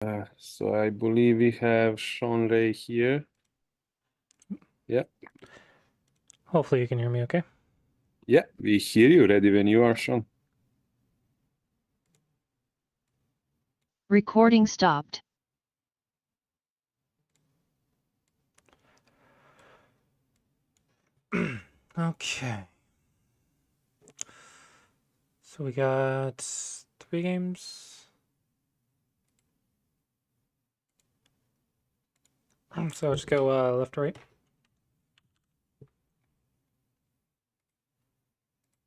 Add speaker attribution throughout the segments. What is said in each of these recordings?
Speaker 1: So I believe we have Sean Ray here. Yeah.
Speaker 2: Hopefully you can hear me okay.
Speaker 1: Yeah, we hear you. Ready when you are, Sean.
Speaker 3: Recording stopped.
Speaker 2: Okay. So we got 3 games. So I'll just go left to right.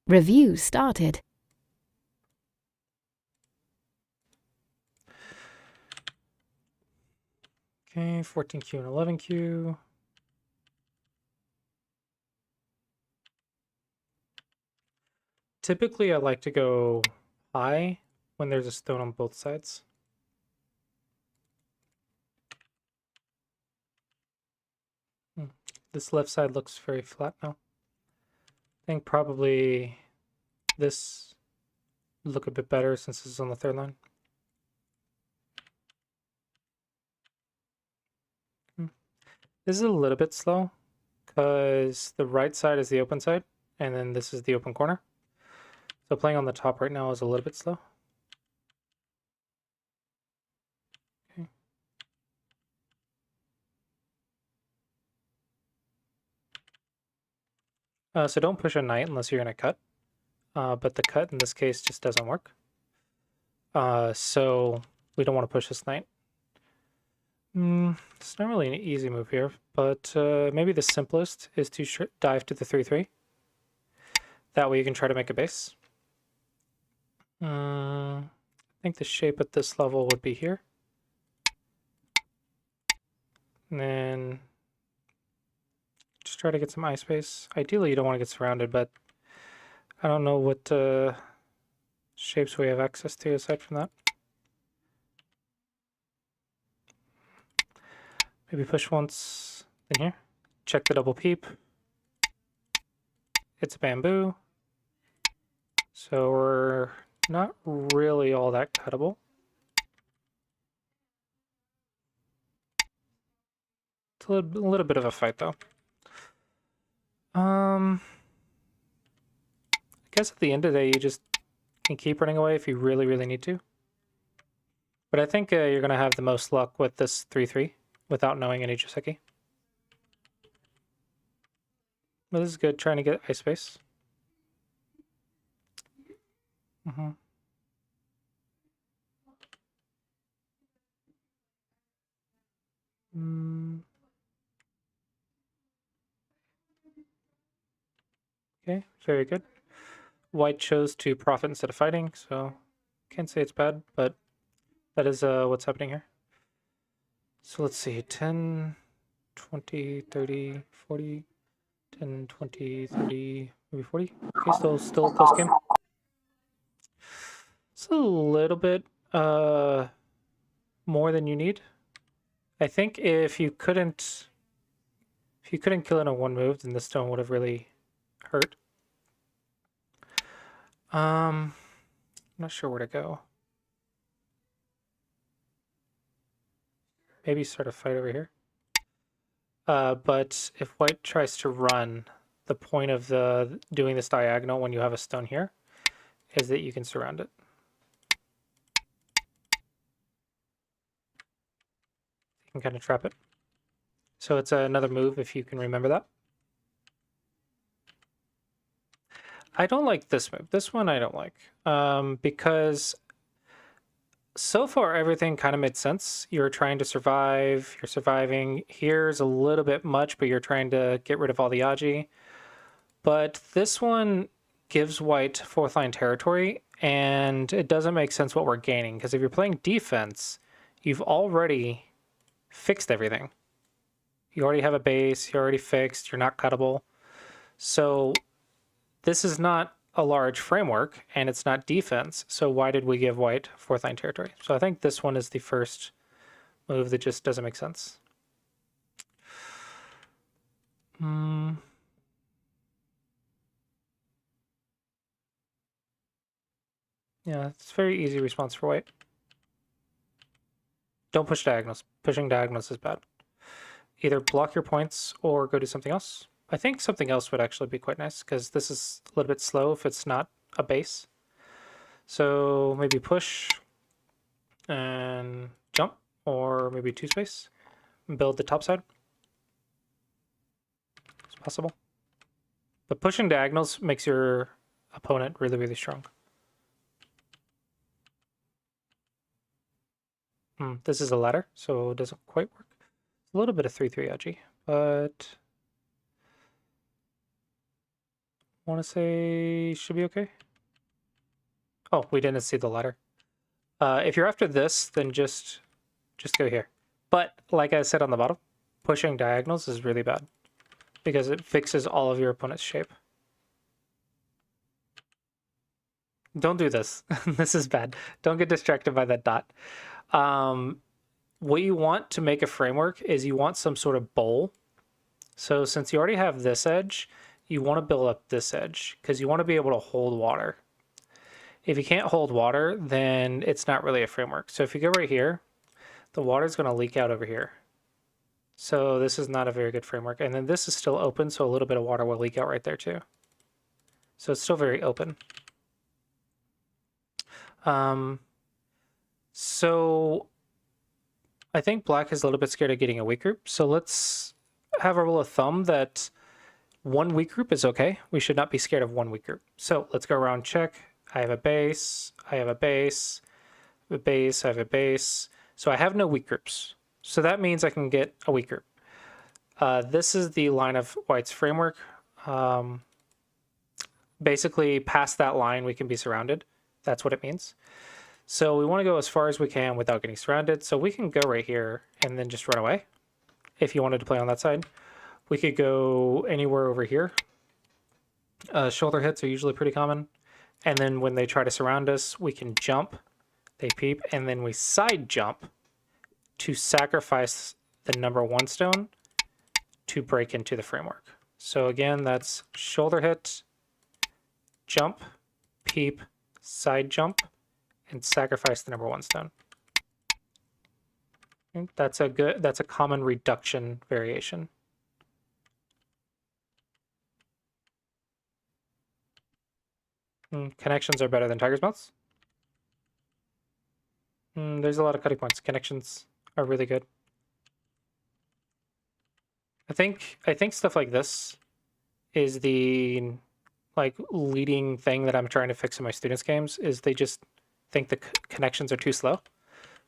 Speaker 4: Review started.
Speaker 2: Okay, 14Q and 11Q. Typically I like to go high when there's a stone on both sides. This left side looks very flat now. I think probably this would look a bit better since it's on the third line. This is a little bit slow because the right side is the open side and then this is the open corner. So playing on the top right now is a little bit slow. Okay. So don't push a knight unless you're going to cut. But the cut in this case just doesn't work. So we don't want to push this knight. It's not really an easy move here, but maybe the simplest is to dive to the 3-3. That way you can try to make a base. I think the shape at this level would be here. And then just try to get some eye space. Ideally you don't want to get surrounded, but I don't know what shapes we have access to aside from that. Maybe push once in here. Check the double peep. It's a bamboo. So we're not really all that cuttable. It's a little bit of a fight though. I guess at the end of the day you just can keep running away if you really, really need to. But I think you're going to have the most luck with this 3-3 without knowing any Joseki. But this is good, trying to get ice space. Okay, very good. White chose to profit instead of fighting, so can't say it's bad, but that is what's happening here. So let's see, 10, 20, 30, 40, 10, 20, 30, maybe 40. Okay, still a close game. It's a little bit more than you need. I think if you couldn't kill it in one move, then the stone would have really hurt. I'm not sure where to go. Maybe start a fight over here. But if white tries to run, the point of doing this diagonal when you have a stone here is that you can surround it. You can kind of trap it. So it's another move if you can remember that. I don't like this move. This one I don't like. Because so far everything kind of made sense. You're trying to survive, you're surviving. Here's a little bit much, but you're trying to get rid of all the Yaji. But this one gives white fourth line territory, and it doesn't make sense what we're gaining, because if you're playing defense, you've already fixed everything. You already have a base, you're already fixed, you're not cuttable. So this is not a large framework, and it's not defense, so why did we give white fourth line territory? So I think this one is the first move that just doesn't make sense. Yeah, it's a very easy response for white. Don't push diagonals. Pushing diagonals is bad. Either block your points or go do something else. I think something else would actually be quite nice because this is a little bit slow if it's not a base. So maybe push and jump, or maybe 2-space. Build the top side. It's possible. But pushing diagonals makes your opponent really, really strong. This is a ladder, so it doesn't quite work. A little bit of 3-3 edgy, but I want to say should be okay. Oh, we didn't see the ladder. If you're after this, then just go here. But like I said on the bottom, pushing diagonals is really bad because it fixes all of your opponent's shape. Don't do this. This is bad. Don't get distracted by that dot. What you want to make a framework is you want some sort of bowl. So since you already have this edge, you want to build up this edge because you want to be able to hold water. If you can't hold water, then it's not really a framework. So if you go right here, the water is going to leak out over here. So this is not a very good framework. And then this is still open, so a little bit of water will leak out right there too. So it's still very open. So I think black is a little bit scared of getting a weak group. So let's have a rule of thumb that one weak group is okay. We should not be scared of one weak group. So let's go around, check. I have a base, I have a base, a base, I have a base. So I have no weak groups. So that means I can get a weak group. This is the line of white's framework. Basically, past that line, we can be surrounded. That's what it means. So we want to go as far as we can without getting surrounded. So we can go right here and then just run away. If you wanted to play on that side, we could go anywhere over here. Shoulder hits are usually pretty common. And then when they try to surround us, we can jump, they peep, and then we side jump to sacrifice the number 1 stone to break into the framework. So again, that's shoulder hit, jump, peep, side jump, and sacrifice the number 1 stone. That's a common reduction variation. Connections are better than Tiger's Mouths. There's a lot of cutting points. Connections are really good. I think stuff like this is the leading thing that I'm trying to fix in my students' games is they just think the connections are too slow.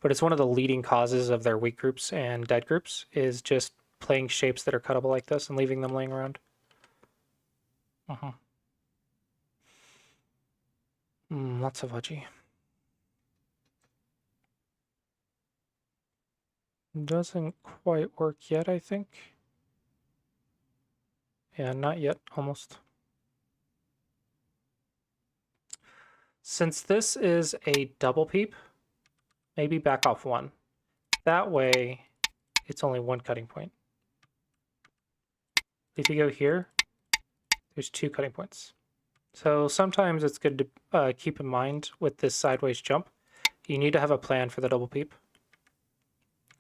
Speaker 2: But it's one of the leading causes of their weak groups and dead groups is just playing shapes that are cuttable like this and leaving them laying around. Lots of Haji. Doesn't quite work yet, I think. Yeah, not yet, almost. Since this is a double peep, maybe back off 1. That way, it's only 1 cutting point. If you go here, there's 2 cutting points. So sometimes it's good to keep in mind with this sideways jump, you need to have a plan for the double peep.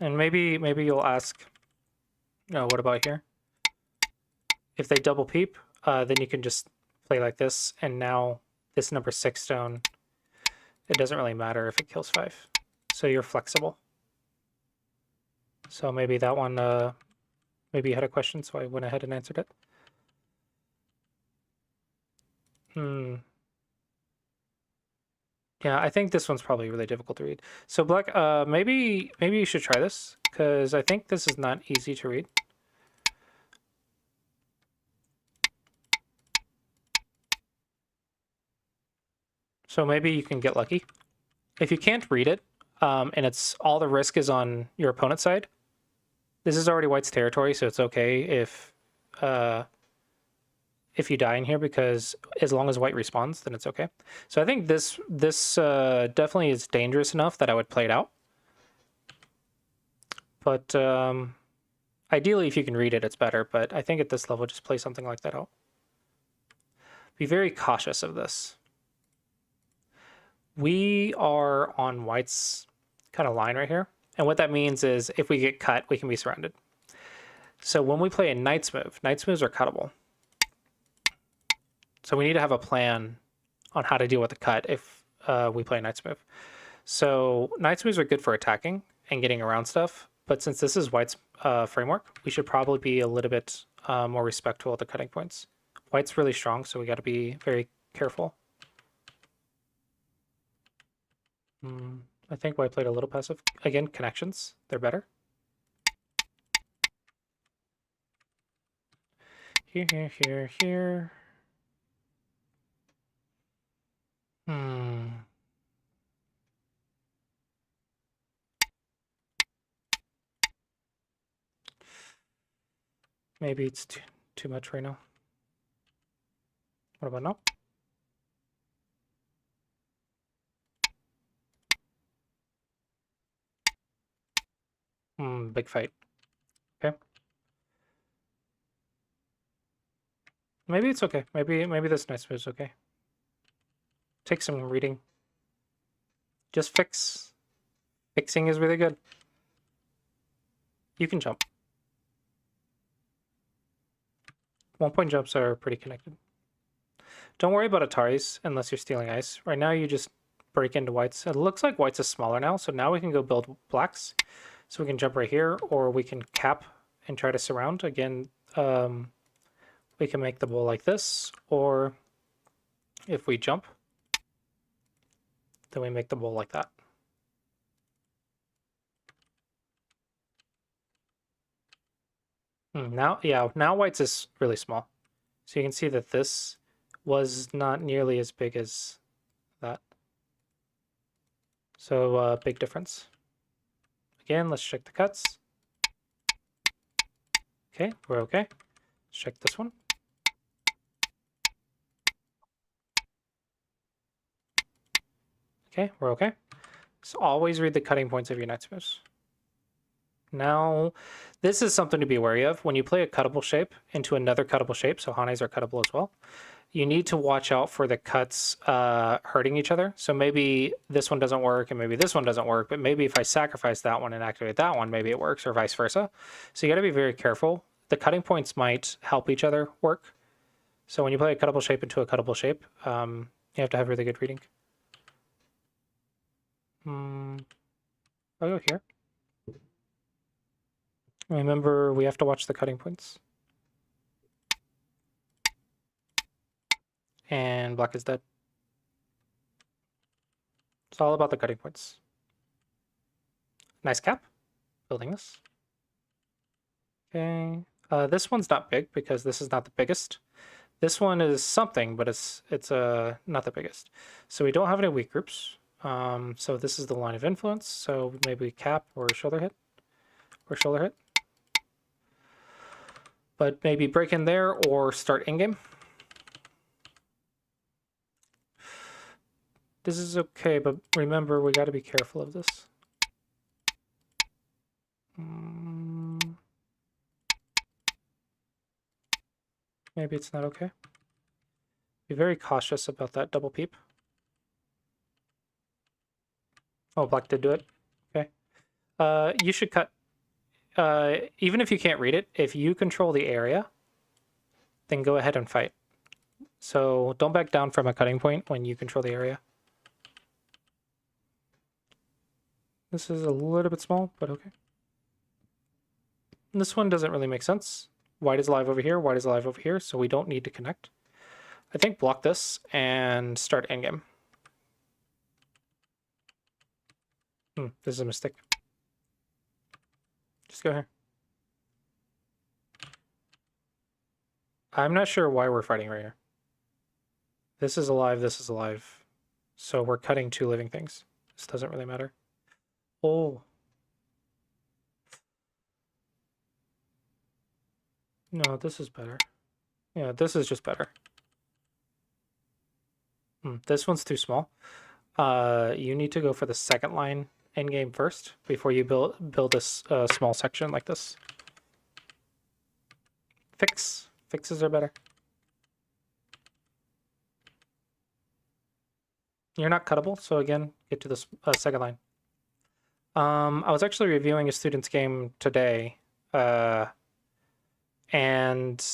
Speaker 2: And maybe you'll ask, what about here? If they double peep, then you can just play like this, and now this number 6 stone, it doesn't really matter if it kills 5. So you're flexible. So maybe that one, maybe you had a question, so I went ahead and answered it. Yeah, I think this one's probably really difficult to read. So black, maybe you should try this, because I think this is not easy to read. So maybe you can get lucky. If you can't read it, and it's all the risk is on your opponent's side, this is already white's territory, so it's okay if you die in here, because as long as white respawns, then it's okay. So I think this definitely is dangerous enough that I would play it out. But ideally, if you can read it, it's better. But I think at this level, just play something like that out. Be very cautious of this. We are on white's kind of line right here. And what that means is if we get cut, we can be surrounded. So when we play a knight's moves are cuttable. So we need to have a plan on how to deal with the cut if we play a knight's move. So knight's moves are good for attacking and getting around stuff. But since this is white's framework, we should probably be a little bit more respectful of the cutting points. White's really strong, so we got to be very careful. I think white played a little passive. Again, connections, they're better. Here, here, here, here. Maybe it's too much right now. What about now? Big fight. Okay. Maybe it's okay. Maybe this nice move is okay. Take some reading. Just fix. Fixing is really good. You can jump. 1-point jumps are pretty connected. Don't worry about Ataris unless you're stealing ice. Right now you just break into whites. It looks like whites is smaller now, so now we can go build blacks. So we can jump right here, or we can cap and try to surround. Again, we can make the bowl like this, or if we jump, then we make the bowl like that. Now white's is really small. So you can see that this was not nearly as big as that. So big difference. Again, let's check the cuts. Okay, we're okay. Let's check this one. Okay, we're okay. So always read the cutting points of your knight's moves. Now, this is something to be wary of. When you play a cuttable shape into another cuttable shape, so Hanes are cuttable as well, you need to watch out for the cuts hurting each other. So maybe this one doesn't work and maybe this one doesn't work, but maybe if I sacrifice that one and activate that one, maybe it works, or vice versa. So you got to be very careful. The cutting points might help each other work. So when you play a cuttable shape into a cuttable shape, you have to have really good reading. I'll go here. Remember, we have to watch the cutting points. And black is dead. It's all about the cutting points. Nice cap. Building this. Okay. This one's not big because this is not the biggest. This one is something, but it's not the biggest. So we don't have any weak groups. So this is the line of influence. So maybe cap or shoulder hit. Or shoulder hit. But maybe break in there or start in-game. This is okay, but remember, we got to be careful of this. Maybe it's not okay. Be very cautious about that double peep. Oh, black did do it. Okay. You should cut. Even if you can't read it, if you control the area, then go ahead and fight. So don't back down from a cutting point when you control the area. This is a little bit small, but okay. This one doesn't really make sense. White is alive over here, white is alive over here, so we don't need to connect. I think block this and start endgame. This is a mistake. Just go here. I'm not sure why we're fighting right here. This is alive, this is alive. So we're cutting two living things. This doesn't really matter. Oh. No, this is better. Yeah, this is just better. This one's too small. You need to go for the second line endgame first before you build this small section like this. Fixes are better. You're not cuttable, so again, get to this second line. I was actually reviewing a student's game today, and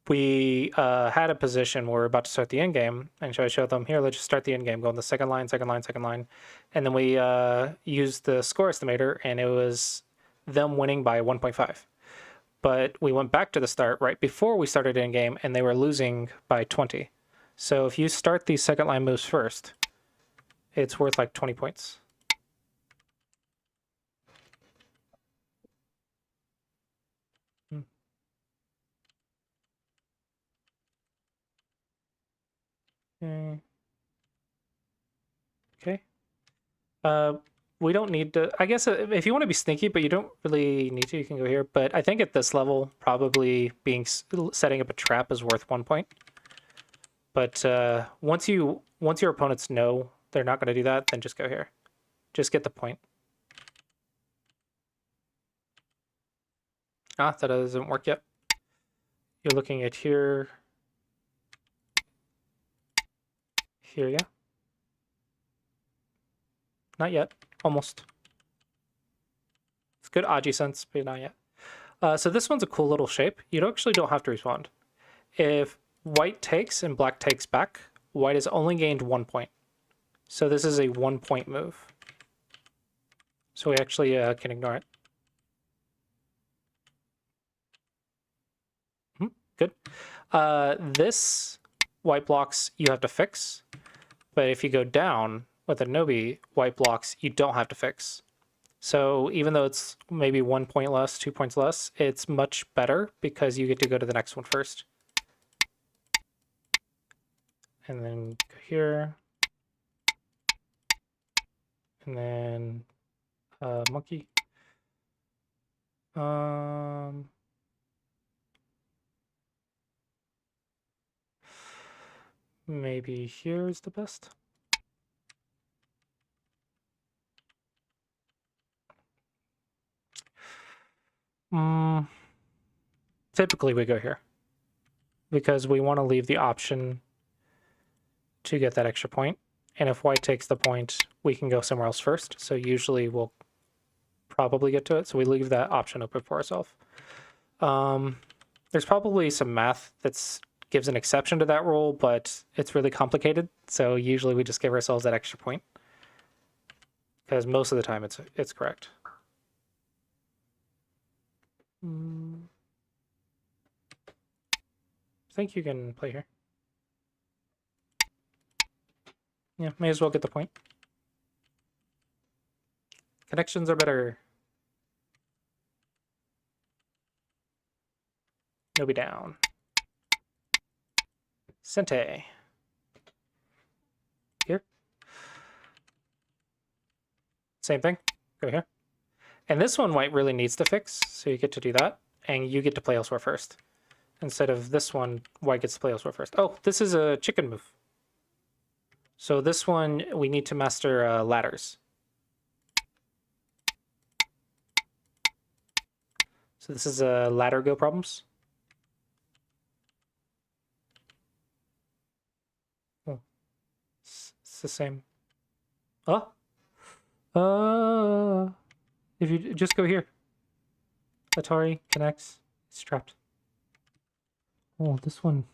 Speaker 2: we had a position where we're about to start the end game, and so I showed them, here, let's just start the end game, go on the second line, and then we used the score estimator, and it was them winning by 1.5. But we went back to the start right before we started end game, and they were losing by 20. So if you start these second line moves first, it's worth like 20 points. Okay. We don't need to, I guess if you want to be sneaky, but you don't really need to, you can go here. But I think at this level, probably setting up a trap is worth 1 point. But once your opponents know they're not going to do that, then just go here. Just get the point. Ah, that doesn't work yet. You're looking at here. Here, yeah. Not yet. Almost. It's good Aji sense, but not yet. So this one's a cool little shape. You actually don't have to respond. If white takes and black takes back, white has only gained 1 point. So this is a 1 point move. So we actually can ignore it. Good. This white blocks you have to fix. But if you go down with a Nobi, white blocks you don't have to fix. So even though it's maybe 1 point less, 2 points less, it's much better because you get to go to the next one first. And then go here. And then monkey. Maybe here is the best. Typically we go here because we want to leave the option to get that extra point. And if white takes the point, we can go somewhere else first. So usually we'll probably get to it. So we leave that option open for ourselves. There's probably some math that gives an exception to that rule, but it's really complicated. So usually we just give ourselves that extra point because most of the time it's correct. I think you can play here. Yeah, may as well get the point. Connections are better. Nobi down. Sente. Here. Same thing. Go here. And this one white really needs to fix, so you get to do that, and you get to play elsewhere first. Instead of this one, white gets to play elsewhere first. Oh, this is a chicken move. So this one, we need to master ladders. So this is a ladder go problems. Oh, it's the same. Oh. If you just go here. Atari connects. It's trapped. Oh, this one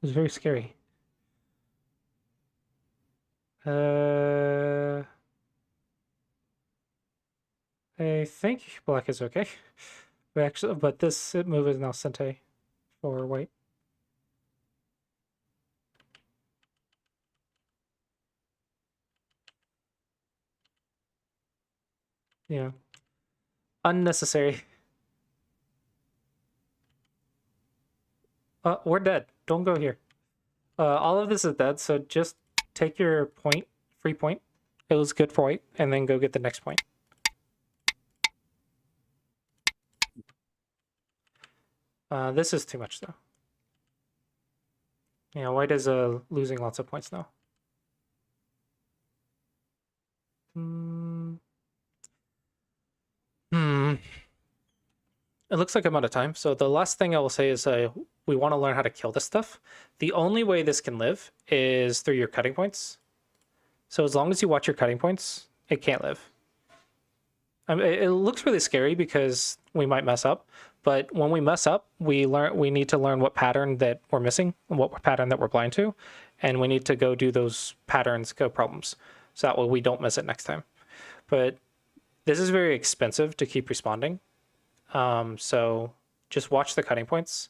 Speaker 2: is very scary. I think black is okay. But this move is now Sente for white. Yeah. Unnecessary. We're dead. Don't go here. All of this is dead, so just take your point, free point. It was good for white, and then go get the next point. This is too much, though. Yeah, white is losing lots of points now. It looks like I'm out of time. So the last thing I will say is we want to learn how to kill this stuff. The only way this can live is through your cutting points. So as long as you watch your cutting points, it can't live. I mean, it looks really scary because we might mess up, but when we mess up, we need to learn what pattern that we're missing, what pattern that we're blind to, and we need to go do those patterns, go problems, so that way we don't miss it next time. But this is very expensive to keep responding, so just watch the cutting points,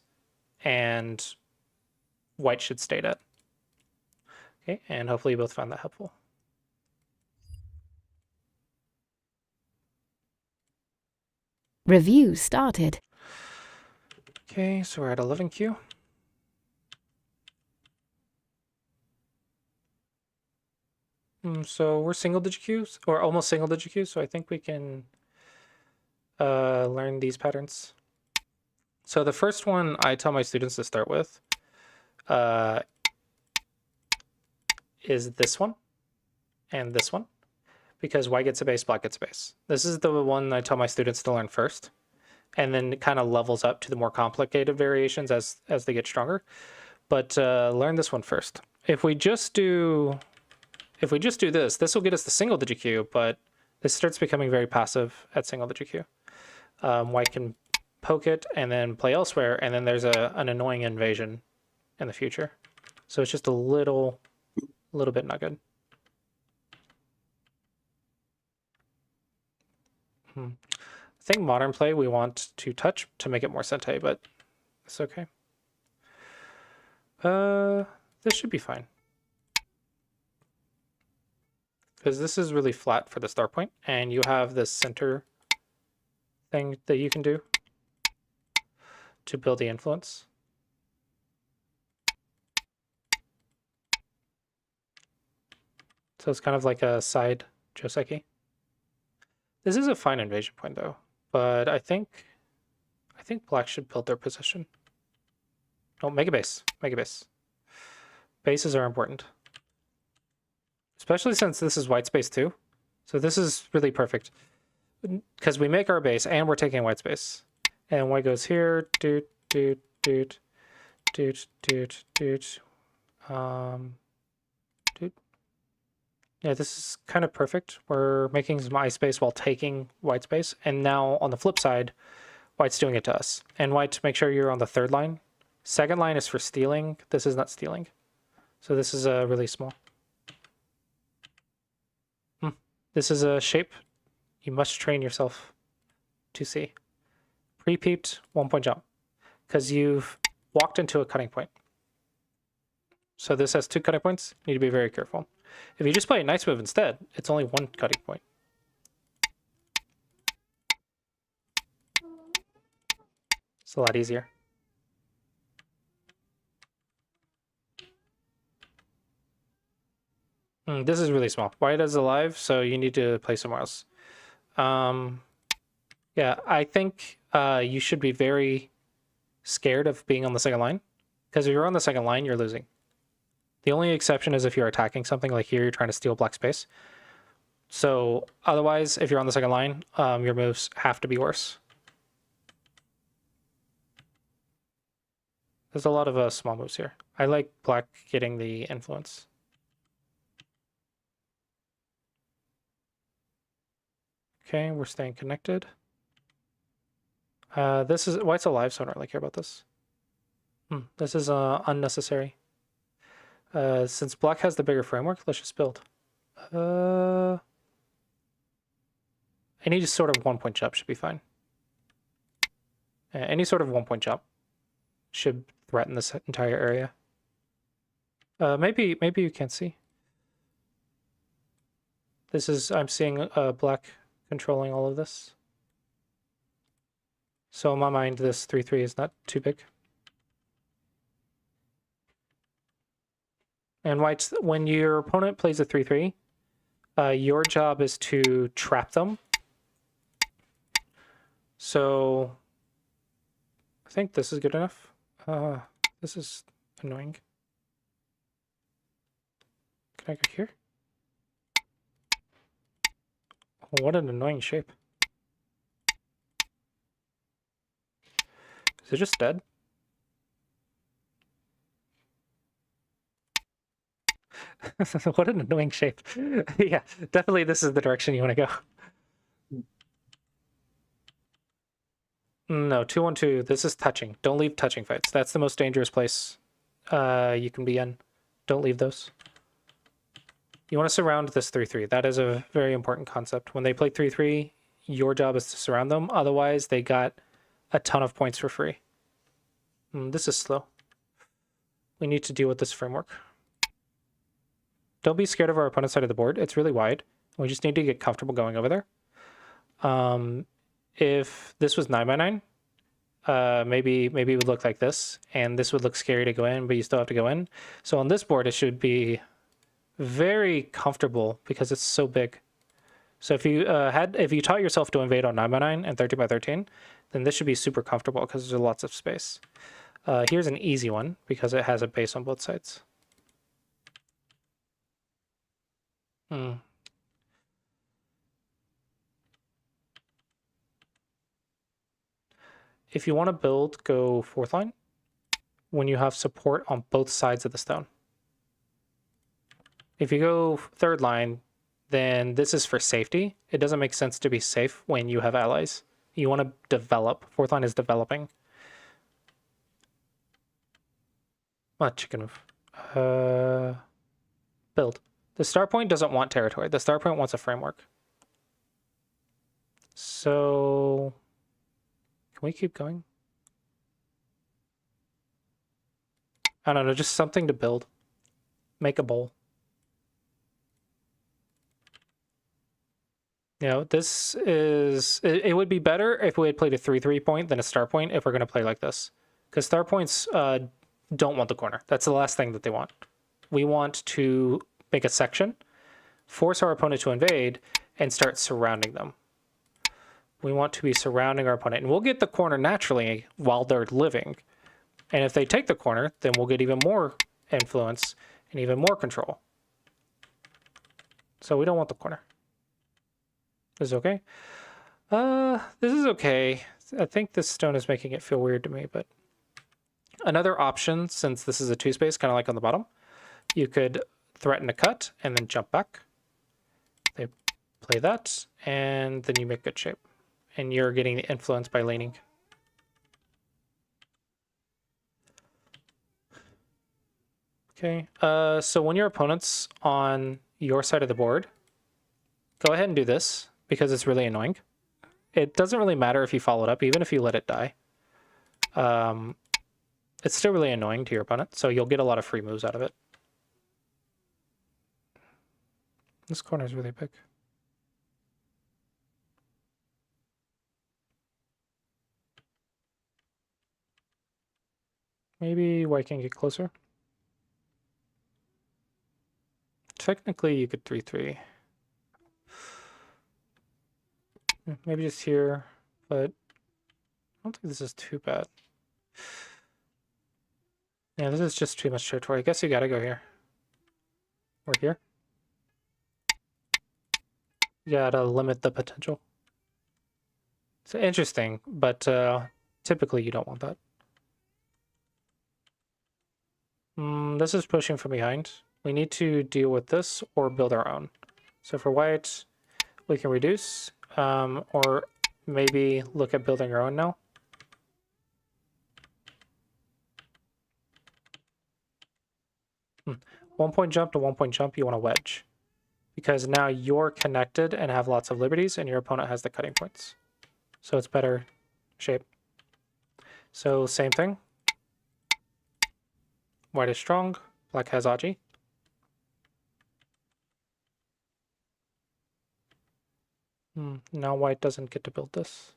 Speaker 2: and white should stay dead. Okay, and hopefully you both found that helpful.
Speaker 4: Review started.
Speaker 2: Okay, so we're at 11Q. So we're single digit Qs, or almost single digit Qs, so I think we can learn these patterns. So the first one I tell my students to start with is this one and this one, because white gets a base, black gets a base. This is the one I tell my students to learn first, and then it kind of levels up to the more complicated variations as they get stronger. But learn this one first. If we just do this, this will get us the single digit Q, but this starts becoming very passive at single digit Q. White can poke it and then play elsewhere, and then there's an annoying invasion in the future. So it's just a little bit not good. I think modern play we want to touch to make it more Sente, but it's okay. This should be fine, because this is really flat for the start point, and you have this center thing that you can do to build the influence. So it's kind of like a side Joseki. This is a fine invasion point though, but I think black should build their position. Oh, make a base. Make a base. Bases are important, especially since this is white space too. So this is really perfect, because we make our base and we're taking white space. And white goes here, doot, doot, doot, doot, doot, doot. Doot. Yeah, this is kind of perfect. We're making some eye space while taking white space. And now on the flip side, white's doing it to us. And white, make sure you're on the third line. Second line is for stealing. This is not stealing. So this is really small. This is a shape you must train yourself to see. Pre-peeped, 1 point jump, because you've walked into a cutting point. So this has 2 cutting points. You need to be very careful. If you just play a nice move instead, it's only 1 cutting point. It's a lot easier. This is really small. White is alive, so you need to play somewhere else. Yeah, I think you should be very scared of being on the second line, because if you're on the second line, you're losing. The only exception is if you're attacking something, like here, you're trying to steal black space. So otherwise, if you're on the second line, your moves have to be worse. There's a lot of small moves here. I like black getting the influence. Okay, we're staying connected. This is white's alive, so I don't really care about this. This is unnecessary. Since black has the bigger framework, let's just build. Any sort of 1 point jump should be fine. Any sort of 1 point jump should threaten this entire area. Maybe you can't see. This is, I'm seeing black controlling all of this. So in my mind, this 3-3 is not too big. And white, when your opponent plays a 3-3, your job is to trap them. So I think this is good enough. This is annoying. Can I go here? Oh, what an annoying shape. Is it just dead? What an annoying shape. Yeah, definitely this is the direction you want to go. No, 2-1-2. This is touching. Don't leave touching fights. That's the most dangerous place you can be in. Don't leave those. You want to surround this 3-3. That is a very important concept. When they play 3-3, your job is to surround them. Otherwise, they got a ton of points for free. This is slow. We need to deal with this framework. Don't be scared of our opponent's side of the board. It's really wide. We just need to get comfortable going over there. If this was 9x9, maybe it would look like this, and this would look scary to go in, but you still have to go in. So on this board, it should be very comfortable because it's so big. So if you taught yourself to invade on 9x9 and 13x13, then this should be super comfortable because there's lots of space. Here's an easy one because it has a base on both sides. If you want to build, go 4th line when you have support on both sides of the stone. If you go 3rd line, then this is for safety. It doesn't make sense to be safe when you have allies. You want to develop. 4th line is developing. Chicken move. Build. The start point doesn't want territory. The start point wants a framework. So can we keep going? I don't know, just something to build. Make a bowl. You know, this is... It would be better if we had played a 3-3 point than a start point if we're going to play like this. Because start points don't want the corner. That's the last thing that they want. We want to make a section, force our opponent to invade, and start surrounding them. We want to be surrounding our opponent. And we'll get the corner naturally while they're living. And if they take the corner, then we'll get even more influence and even more control. So we don't want the corner. This is okay? This is okay. I think this stone is making it feel weird to me, but... Another option, since this is a 2-space, kind of like on the bottom, you could threaten a cut and then jump back. They play that, and then you make good shape. And you're getting the influence by leaning. Okay, so when your opponent's on your side of the board, go ahead and do this, because it's really annoying. It doesn't really matter if you follow it up, even if you let it die. It's still really annoying to your opponent, so you'll get a lot of free moves out of it. This corner is really big. Maybe white can get closer. Technically, you could 3-3. Maybe just here, but I don't think this is too bad. Yeah, this is just too much territory. I guess you gotta go here. Or here. You gotta limit the potential. It's interesting, but typically you don't want that. This is pushing from behind. We need to deal with this or build our own. So for white, we can reduce, or maybe look at building our own now. One point jump to 1 point jump, you want to wedge. Because now you're connected and have lots of liberties, and your opponent has the cutting points. So it's better shape. So same thing. White is strong, black has Aji. Now white doesn't get to build this.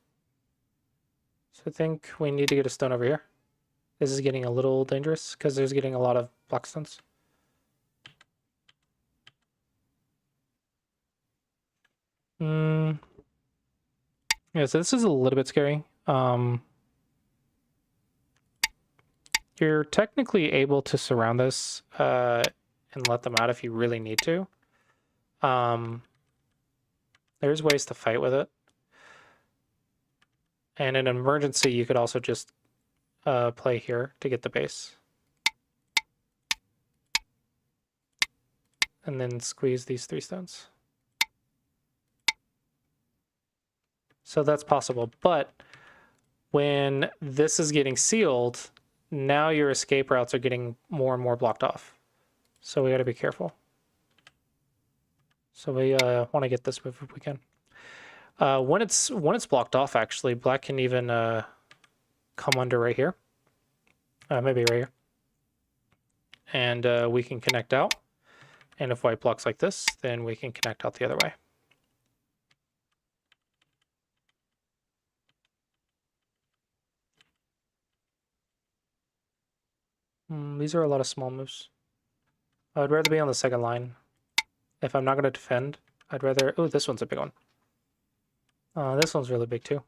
Speaker 2: So I think we need to get a stone over here. This is getting a little dangerous because there's getting a lot of black stones. Yeah, so this is a little bit scary. You're technically able to surround this and let them out if you really need to. There's ways to fight with it. And in an emergency, you could also just play here to get the base. And then squeeze these 3 stones. So that's possible, but when this is getting sealed, now your escape routes are getting more and more blocked off. So we got to be careful. So we want to get this move if we can. When it's blocked off, actually, black can even come under right here. Maybe right here. And we can connect out. And if white blocks like this, then we can connect out the other way. These are a lot of small moves. I would rather be on the second line. If I'm not going to defend, I'd rather... Oh, this one's a big one. This one's really big too.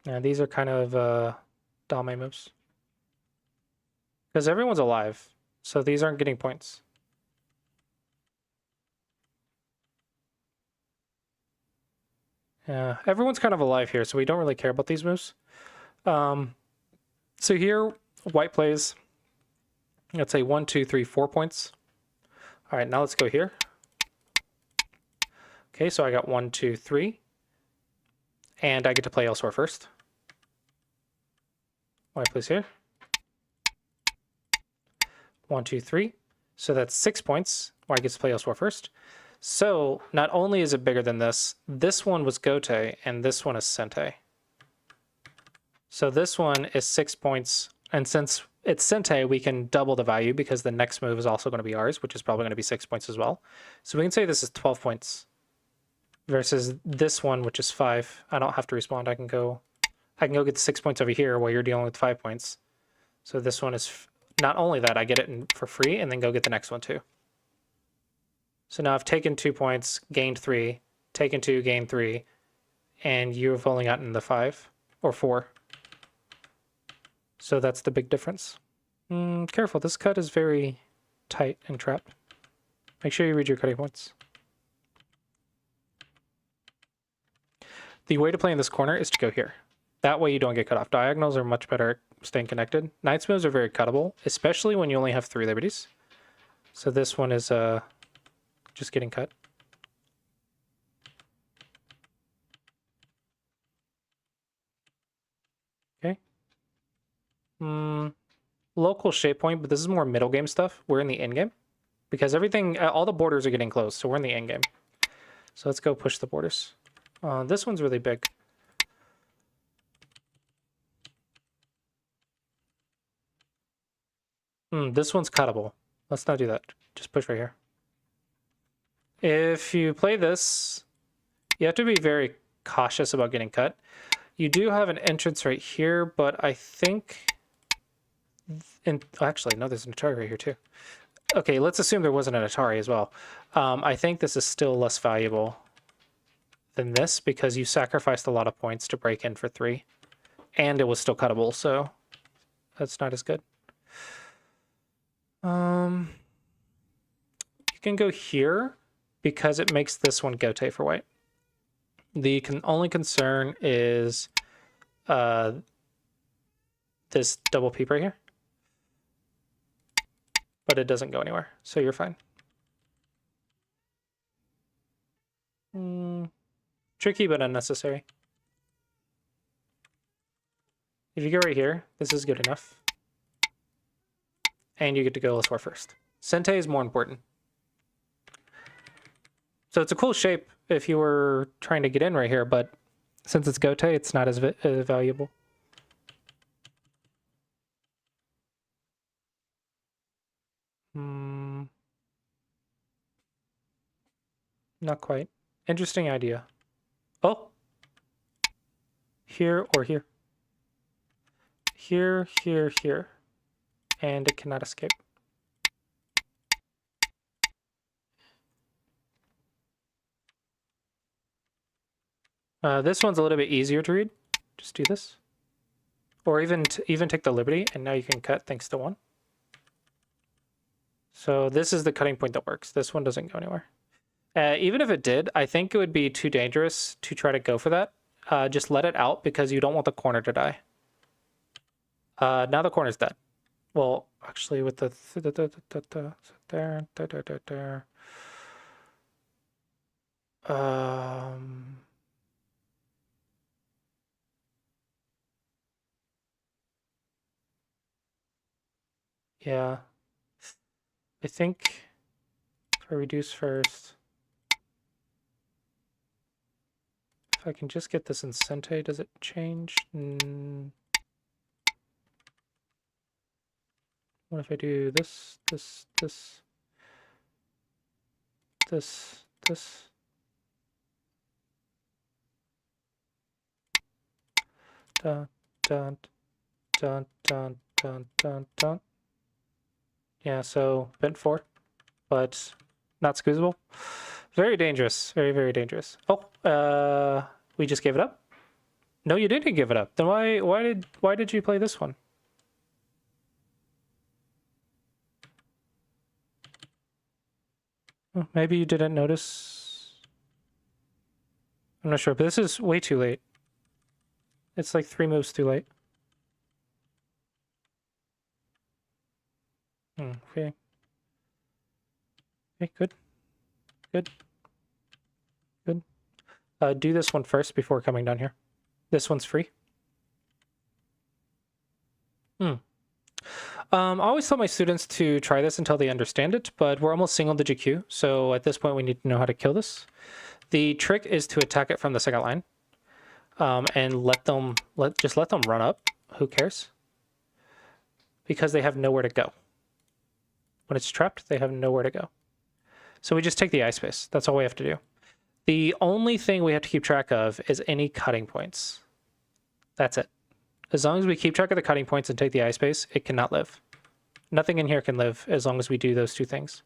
Speaker 2: Yeah, these are kind of Dame moves. Because everyone's alive, so these aren't getting points. Yeah, everyone's kind of alive here, so we don't really care about these moves. So here, white plays, let's say 1, 2, 3, 4 points. All right, now let's go here. Okay, so I got 1, 2, 3. And I get to play elsewhere first. White plays here. 1, 2, 3. So that's 6 points. White gets to play elsewhere first. So not only is it bigger than this one was Gote, and this one is Sente. So this one is 6 points. And since it's Sente, we can double the value because the next move is also going to be ours, which is probably going to be 6 points as well. So we can say this is 12 points versus this one, which is 5. I don't have to respond. I can go get the 6 points over here while you're dealing with 5 points. So this one is not only that, I get it for free and then go get the next one too. So now I've taken 2 points, gained 3, taken 2, gained 3, and you've only gotten the 5 or 4. So that's the big difference. Careful, this cut is very tight and trapped. Make sure you read your cutting points. The way to play in this corner is to go here. That way you don't get cut off. Diagonals are much better at staying connected. Knight's moves are very cuttable, especially when you only have 3 liberties. So this one is just getting cut. Okay. Local shape point, but this is more middle game stuff. We're in the end game because everything, all the borders are getting closed, so we're in the end game. So let's go push the borders. This one's really big. This one's cuttable. Let's not do that. Just push right here. If you play this, you have to be very cautious about getting cut. You do have an entrance right here, but I think... actually, no, there's an Atari right here too. Okay, let's assume there wasn't an Atari as well. I think this is still less valuable than this because you sacrificed a lot of points to break in for 3. And it was still cuttable, so that's not as good. You can go here because it makes this one Gote for white. The only concern is this double peep right here. But it doesn't go anywhere, so you're fine. Tricky but unnecessary. If you go right here, this is good enough. And you get to go elsewhere first. Sente is more important. So it's a cool shape if you were trying to get in right here, but since it's Gote, it's not as valuable. Not quite. Interesting idea. Oh! Here or here. Here, here, here. And it cannot escape. This one's a little bit easier to read. Just do this. Or even take the liberty, and now you can cut thanks to 1. So this is the cutting point that works. This one doesn't go anywhere. Even if it did, I think it would be too dangerous to try to go for that. Just let it out because you don't want the corner to die. Now the corner's dead. Well, actually, with the there. Yeah. I think if I reduce first, if I can just get this in Sente, does it change? What if I do this, this, this, this, this? Dun, dun, dun, dun, dun, dun, dun. Yeah, so bent 4, but not squeezable. Very dangerous. Very, very dangerous. Oh, we just gave it up? No, you didn't give it up. Then why did you play this one? Oh, maybe you didn't notice. I'm not sure, but this is way too late. It's like 3 moves too late. Okay. Okay, good. Good. Good. Do this one first before coming down here. This one's free. I always tell my students to try this until they understand it, but we're almost single digit Q, so at this point we need to know how to kill this. The trick is to attack it from the second line, and just let them run up. Who cares? Because they have nowhere to go. When it's trapped, they have nowhere to go. So we just take the eye space. That's all we have to do. The only thing we have to keep track of is any cutting points. That's it. As long as we keep track of the cutting points and take the eye space, it cannot live. Nothing in here can live as long as we do those two things.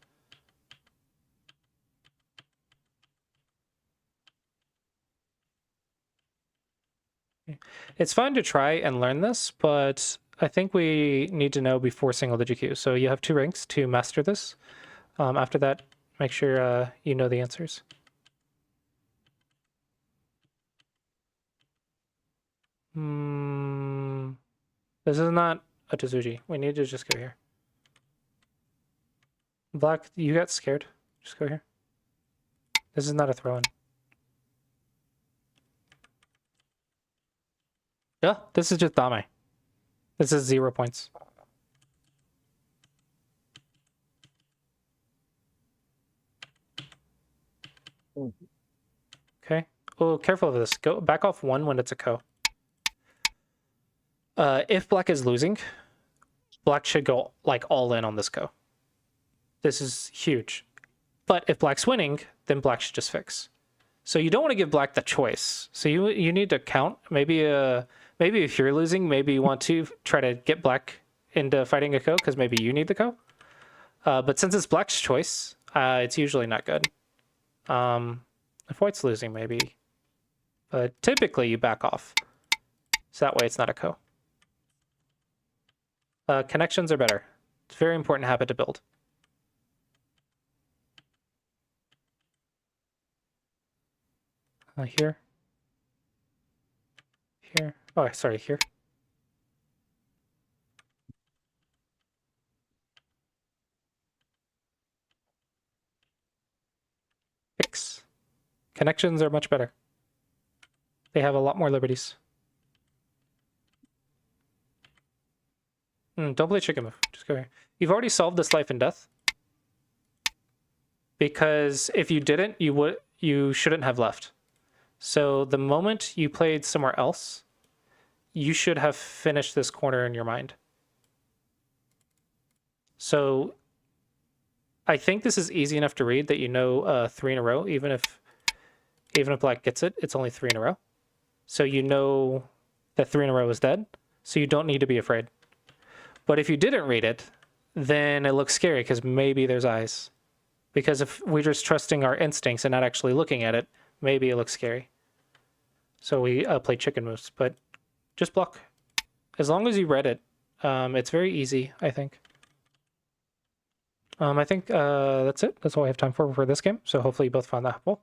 Speaker 2: It's fine to try and learn this, but I think we need to know before single digit Q. So you have 2 ranks to master this. After that, make sure you know the answers. This is not a Tsuji. We need to just go here. Black, you got scared. Just go here. This is not a throw-in. Yeah, this is just Dame. This is 0 points. Okay. Oh, careful of this. Go back off 1 when it's a Ko. If black is losing, black should go like all in on this Ko. This is huge. But if black's winning, then black should just fix. So you don't want to give black the choice. So you need to count. Maybe if you're losing, maybe you want to try to get black into fighting a Ko because maybe you need the Ko. But since it's black's choice, it's usually not good. If white's losing, maybe. But typically you back off. So that way it's not a Ko. Connections are better. It's a very important habit to build. Here. Here. Oh, sorry, here. Fix. Connections are much better. They have a lot more liberties. Don't play chicken move. Just go here. You've already solved this life and death. Because if you didn't, you shouldn't have left. So the moment you played somewhere else, you should have finished this corner in your mind. So I think this is easy enough to read that you know 3 in a row, even if black gets it, it's only 3 in a row. So you know that 3 in a row is dead, so you don't need to be afraid. But if you didn't read it, then it looks scary because maybe there's eyes. Because if we're just trusting our instincts and not actually looking at it, maybe it looks scary. So we play chicken moves, but just block. As long as you read it, it's very easy, I think. I think that's it. That's all I have time for this game. So hopefully you both found that helpful.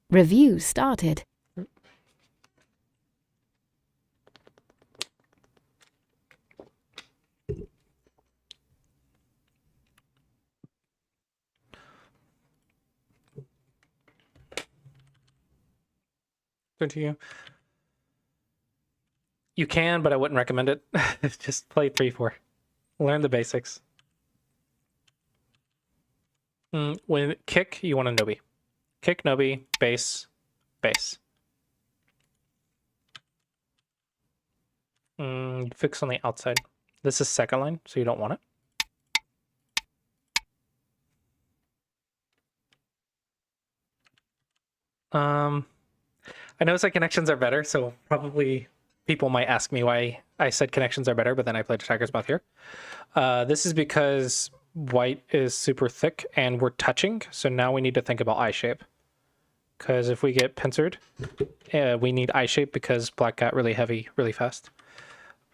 Speaker 4: Review started.
Speaker 2: Continue. You can, but I wouldn't recommend it. Just play 3-4. Learn the basics. When kick, you want a Nobi. Kick, Nobi, base, base. Fix on the outside. This is second line, so you don't want it. I notice that connections are better, so probably people might ask me why I said connections are better, but then I played Tiger's Mouth here. This is because white is super thick and we're touching, so now we need to think about eye shape. Because if we get pincered, we need eye shape because black got really heavy really fast.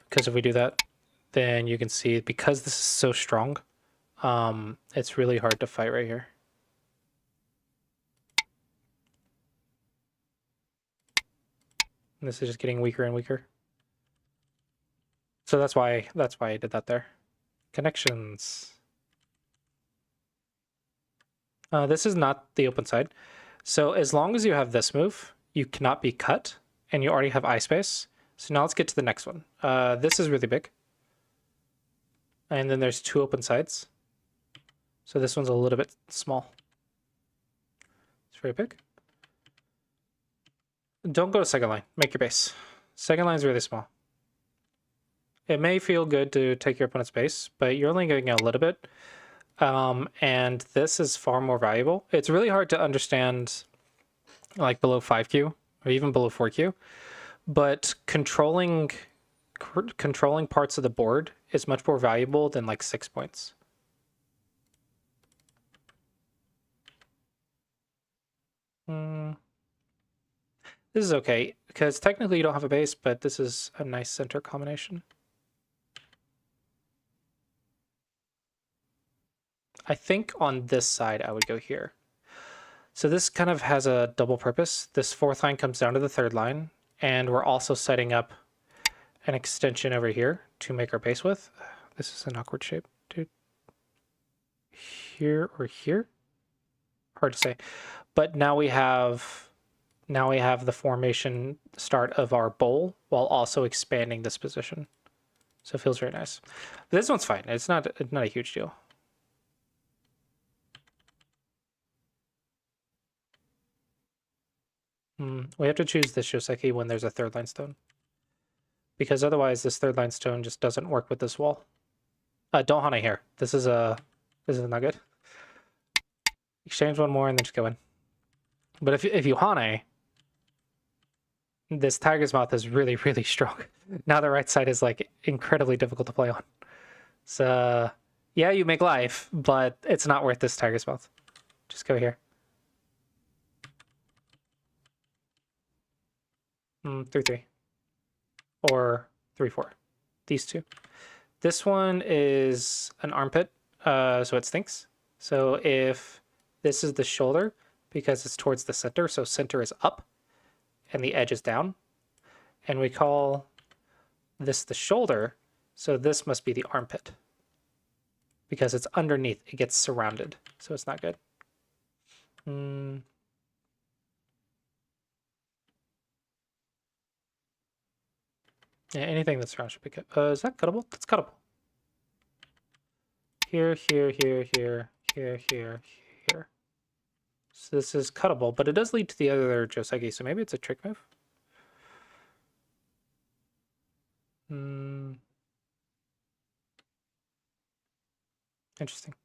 Speaker 2: Because if we do that, then you can see, because this is so strong, it's really hard to fight right here. And this is just getting weaker and weaker. So that's why I did that there. Connections. This is not the open side. So as long as you have this move, you cannot be cut, and you already have eye space. So now let's get to the next one. This is really big. And then there's two open sides. So this one's a little bit small. It's very big. Don't go to second line. Make your base. Second line is really small. It may feel good to take your opponent's base, but you're only getting a little bit. And this is far more valuable. It's really hard to understand like below 5Q or even below 4Q, but controlling parts of the board is much more valuable than like 6 points. This is okay, because technically you don't have a base, but this is a nice center combination. I think on this side I would go here. So this kind of has a double purpose. This fourth line comes down to the third line, and we're also setting up an extension over here to make our base with. This is an awkward shape, dude. Here or here? Hard to say. But now we have the formation start of our bowl while also expanding this position. So it feels very nice. But this one's fine. It's not a huge deal. We have to choose this Joseki when there's a third line stone. Because otherwise this third line stone just doesn't work with this wall. Don't Hane here. This is not good. Exchange one more and then just go in. But if you Hane, this Tiger's Mouth is really, really strong. Now the right side is like incredibly difficult to play on. So yeah, you make life, but it's not worth this Tiger's Mouth. Just go here. 3-3. Or 3-4. These two. This one is an armpit, so it stinks. So if this is the shoulder, because it's towards the center, so center is up and the edge is down. And we call this the shoulder, so this must be the armpit. Because it's underneath, it gets surrounded, so it's not good. Yeah, anything that's around should be cut. Is that cuttable? That's cuttable. Here, here, here, here, here, here, here. So this is cuttable, but it does lead to the other Joseki, so maybe it's a trick move. Interesting.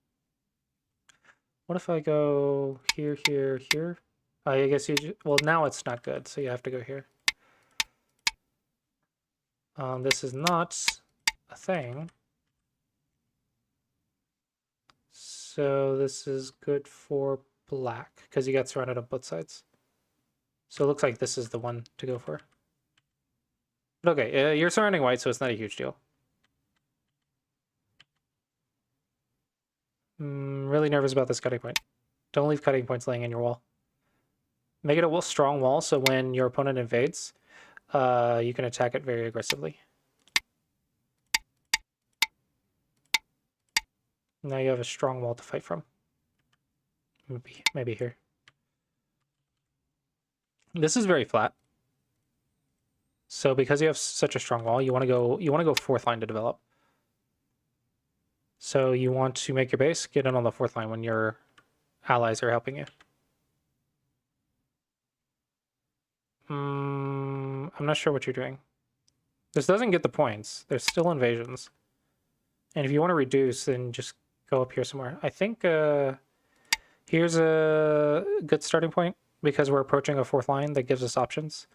Speaker 2: What if I go here, here, here? I guess well, now it's not good, so you have to go here. This is not a thing. So this is good for black, because you got surrounded on both sides. So it looks like this is the one to go for. But okay, you're surrounding white, so it's not a huge deal. Really nervous about this cutting point. Don't leave cutting points laying in your wall. Make it a strong wall, so when your opponent invades, you can attack it very aggressively. Now you have a strong wall to fight from. Maybe here. This is very flat. So because you have such a strong wall, you want to go fourth line to develop. So you want to make your base, get in on the fourth line when your allies are helping you. I'm not sure what you're doing. This doesn't get the points. There's still invasions. And if you want to reduce, then just go up here somewhere. I think here's a good starting point because we're approaching a fourth line that gives us options.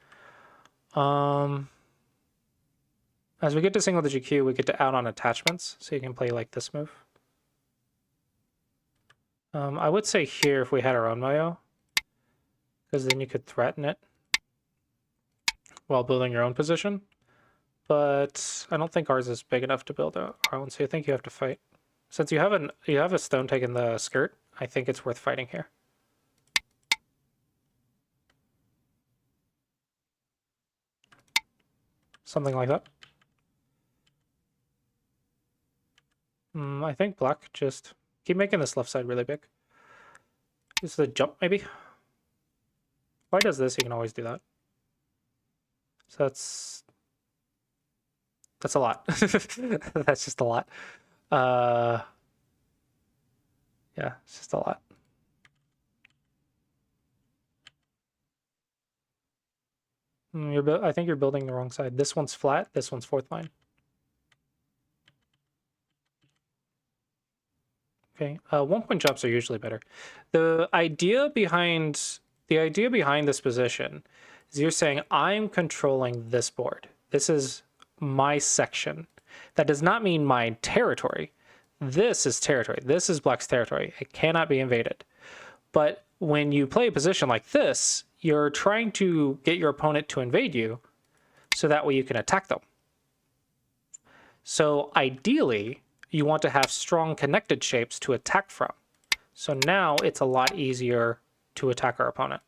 Speaker 2: As we get to single digit Q, we get to out on attachments, so you can play like this move. I would say here if we had our own Mayo, because then you could threaten it while building your own position. But I don't think ours is big enough to build our own, so I think you have to fight. Since you have a stone taking the skirt, I think it's worth fighting here. Something like that. I think black just keep making this left side really big. Just the jump maybe. White does this, you can always do that. So that's a lot. That's just a lot. Yeah, it's just a lot. I think you're building the wrong side. This one's flat, this one's fourth line. Okay, 1-point jumps are usually better. The idea behind this position is you're saying I'm controlling this board. This is my section. That does not mean my territory. This is territory. This is black's territory. It cannot be invaded. But when you play a position like this, you're trying to get your opponent to invade you so that way you can attack them. So ideally, you want to have strong connected shapes to attack from. So now it's a lot easier to attack our opponent.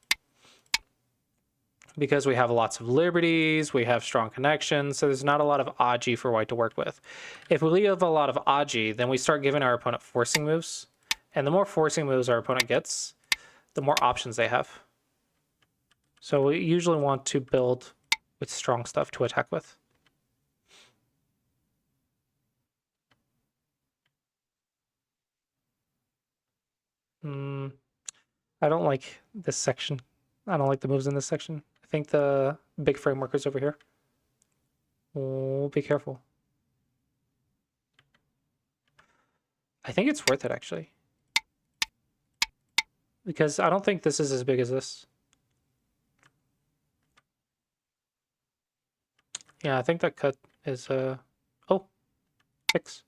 Speaker 2: Because we have lots of liberties, we have strong connections, so there's not a lot of Aji for white to work with. If we have a lot of Aji, then we start giving our opponent forcing moves. And the more forcing moves our opponent gets, the more options they have. So we usually want to build with strong stuff to attack with. I don't like this section. I don't like the moves in this section. I think the big framework is over here. Oh, be careful. I think it's worth it, actually. Because I don't think this is as big as this. Yeah, I think that cut is, oh, fix.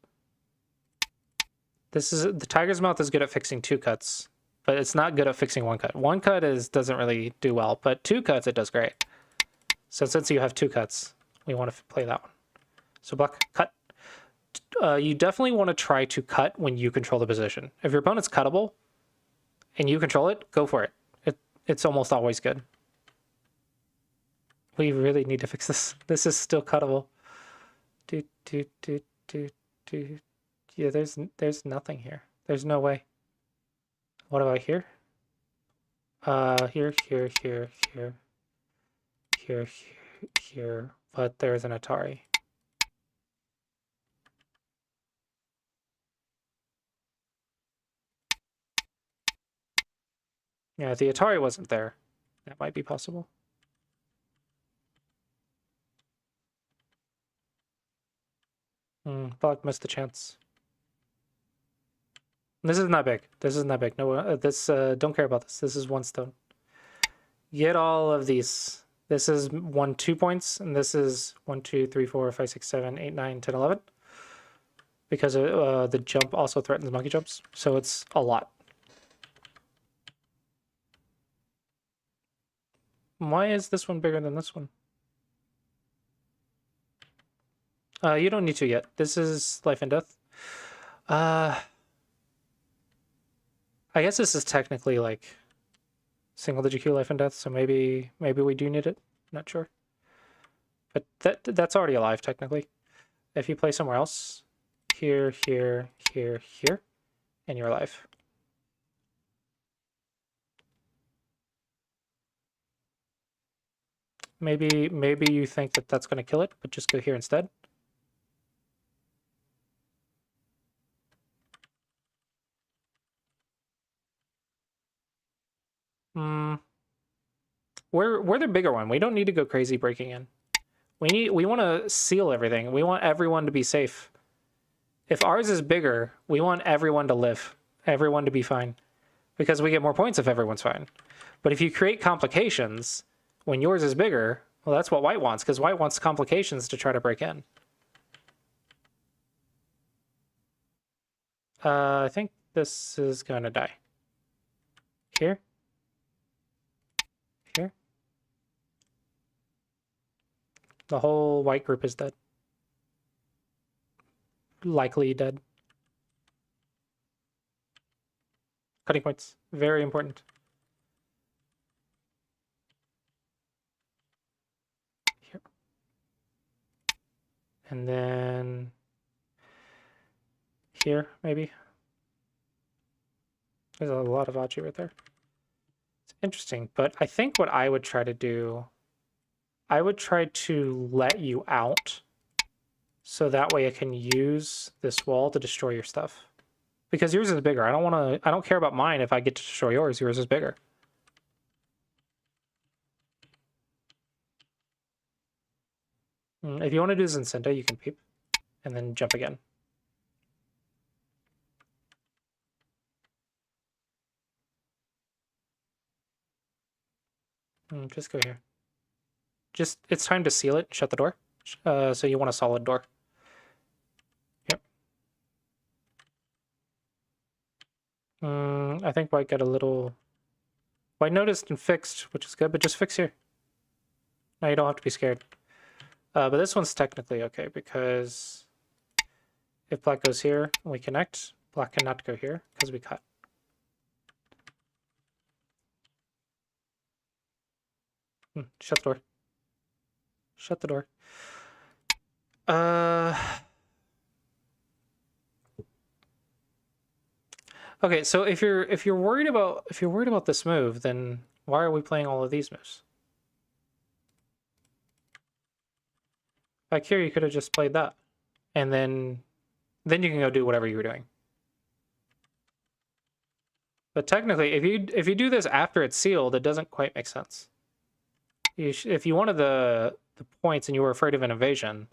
Speaker 2: The tiger's mouth is good at fixing 2 cuts, but it's not good at fixing 1 cut. 1 cut doesn't really do well, but 2 cuts, it does great. So since you have 2 cuts, we want to play that one. So black, cut. You definitely want to try to cut when you control the position. If your opponent's cuttable and you control it, go for it. It's almost always good. We really need to fix this. This is still cuttable. Yeah, there's nothing here. There's no way. What about here? Here. But there's an Atari. Yeah, if the Atari wasn't there, that might be possible. Black missed the chance. This is not big. This is not big. No, don't care about this. This is 1 stone. Get all of these. This is 1, 2 points, and this is 1, 2, 3, 4, 5, 6, 7, 8, 9, 10, 11. Because the jump also threatens monkey jumps, so it's a lot. Why is this one bigger than this one? You don't need to yet. This is life and death. I guess this is technically like single digit Q life and death, so maybe we do need it. Not sure. But that's already alive technically. If you play somewhere else, here, and you're alive. Maybe you think that that's going to kill it, but just go here instead. We're the bigger one. We don't need to go crazy breaking in. We want to seal everything. We want everyone to be safe. If ours is bigger, we want everyone to live, everyone to be fine, because we get more points if everyone's fine. But if you create complications when yours is bigger, well, that's what white wants, because white wants complications to try to break in. I think this is going to die. Here. Here. The whole white group is dead. Likely dead. Cutting points. Very important. Here. And then here, maybe. There's a lot of Achi right there. It's interesting, but I think what I would try to do, I would try to let you out so that way I can use this wall to destroy your stuff. Because yours is bigger. I don't care about mine if I get to destroy yours. Yours is bigger. If you want to do Zincinta, you can peep and then jump again. Just go here. It's time to seal it. Shut the door. So you want a solid door. Yep. I think white got a little... White noticed and fixed, which is good, but just fix here. Now you don't have to be scared. But this one's technically okay, because if black goes here and we connect, black cannot go here, because we cut. Shut the door. Shut the door. Okay, so if you're worried about this move, then why are we playing all of these moves? Back here, you could have just played that, and then you can go do whatever you were doing. But technically, if you do this after it's sealed, it doesn't quite make sense. If you wanted the points and you were afraid of an invasion,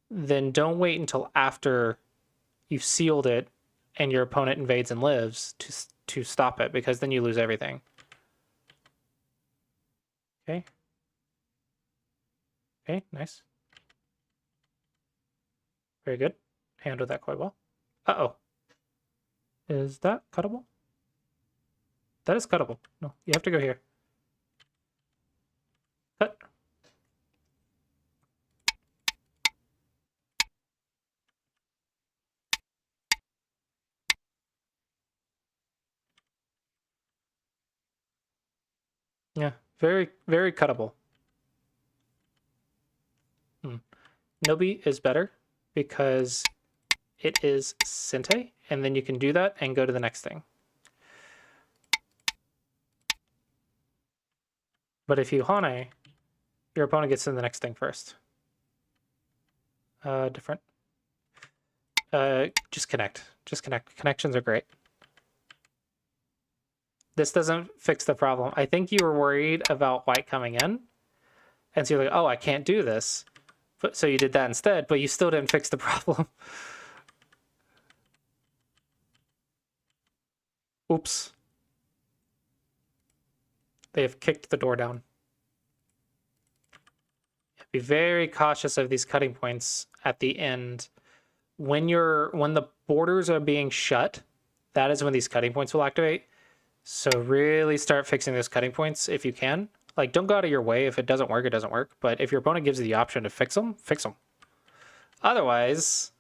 Speaker 2: then don't wait until after you've sealed it and your opponent invades and lives to stop it, because then you lose everything. Okay. Okay, nice. Very good. Handled that quite well. Uh-oh. Is that cuttable? That is cuttable. No, you have to go here. Cut. Yeah, very, very cuttable. Nobi is better because it is Sente, and then you can do that and go to the next thing. But if you Hane, your opponent gets to the next thing first. Different. Just connect. Just connect. Connections are great. This doesn't fix the problem. I think you were worried about white coming in, and so you're like, oh, I can't do this. But, so you did that instead, but you still didn't fix the problem. Oops. They have kicked the door down. Be very cautious of these cutting points at the end. When the borders are being shut, that is when these cutting points will activate. So really start fixing those cutting points if you can. Like, don't go out of your way. If it doesn't work, it doesn't work. But if your opponent gives you the option to fix them, fix them. Otherwise,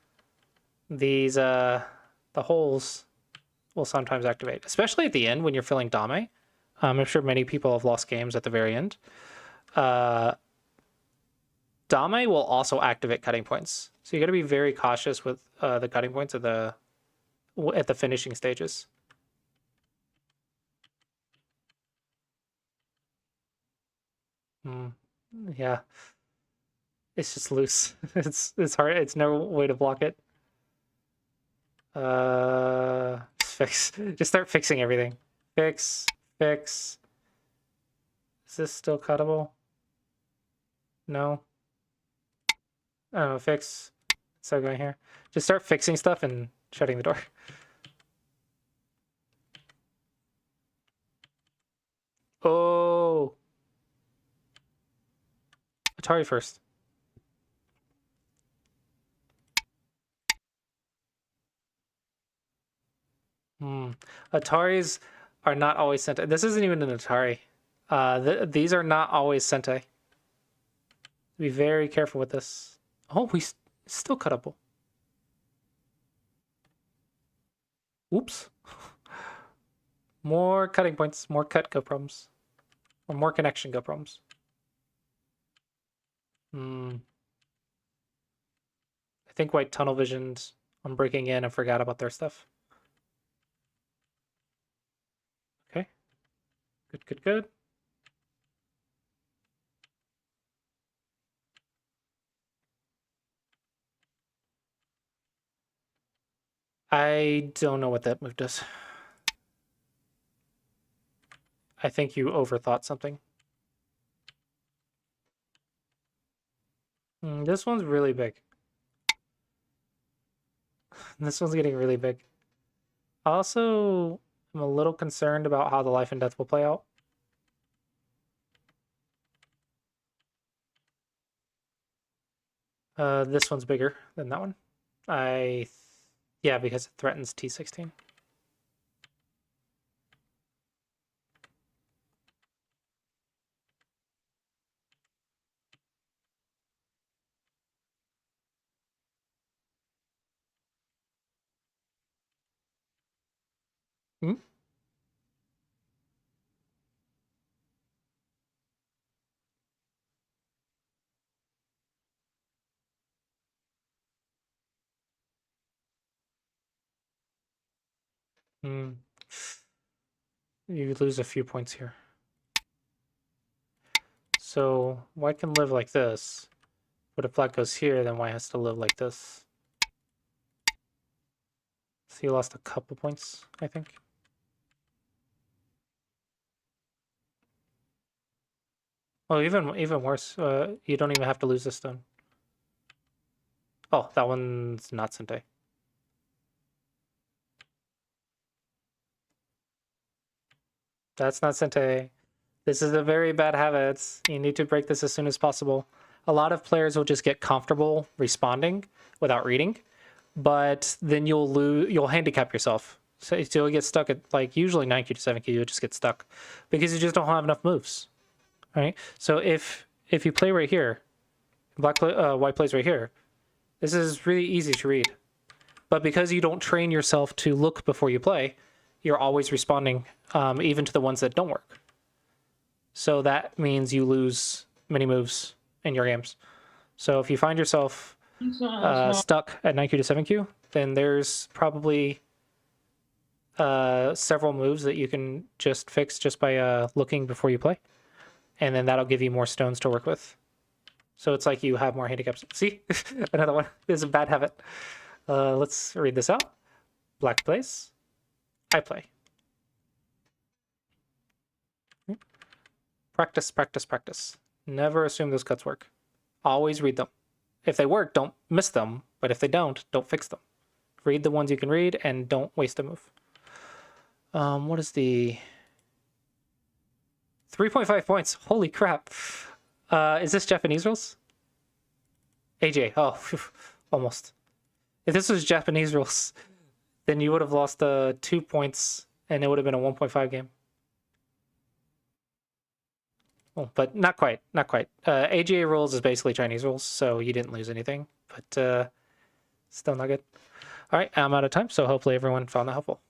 Speaker 2: these the holes will sometimes activate, especially at the end when you're filling Dame. I'm sure many people have lost games at the very end. Dame will also activate cutting points, so you got to be very cautious with the cutting points at the finishing stages. Yeah. It's just loose. It's hard. It's no way to block it. Just fix. Just start fixing everything. Fix. Is this still cuttable? No. Oh, fix. So going here. Just start fixing stuff and shutting the door. Oh. Atari first. Ataris are not always Sentai. This isn't even an Atari. These are not always Sentai. Be very careful with this. Oh, still cuttable. Oops. More cutting points, more cut go problems. Or more connection go problems. I think white tunnel visioned on breaking in and forgot about their stuff. Okay. Good. I don't know what that move does. I think you overthought something. This one's really big. This one's getting really big. Also, I'm a little concerned about how the life and death will play out. This one's bigger than that one. Yeah, because it threatens T16. You lose a few points here. So white can live like this, but if black goes here, then white has to live like this. So you lost a couple points, I think. Oh, even worse. You don't even have to lose this stone. Oh, that one's not Sentai. That's not Sentai. This is a very bad habit. You need to break this as soon as possible. A lot of players will just get comfortable responding without reading, but then you'll handicap yourself. So you'll get stuck at like usually 9Q to 7Q, you'll just get stuck because you just don't have enough moves. Right? So if you play right here, white plays right here, this is really easy to read. But because you don't train yourself to look before you play, you're always responding, even to the ones that don't work. So that means you lose many moves in your games. So if you find yourself stuck at 9Q to 7Q, then there's probably several moves that you can just fix just by looking before you play. And then that'll give you more stones to work with. So it's like you have more handicaps. See? Another one. This is a bad habit. Let's read this out. Black plays. I play. Practice. Never assume those cuts work. Always read them. If they work, don't miss them. But if they don't fix them. Read the ones you can read and don't waste a move. What is the... 3.5 points. Holy crap. Is this Japanese rules? AJ. Oh, almost. If this was Japanese rules, then you would have lost 2 points and it would have been a 1.5 game. Well, but not quite. AGA rules is basically Chinese rules, so you didn't lose anything, but still not good. All right, I'm out of time, so hopefully everyone found that helpful.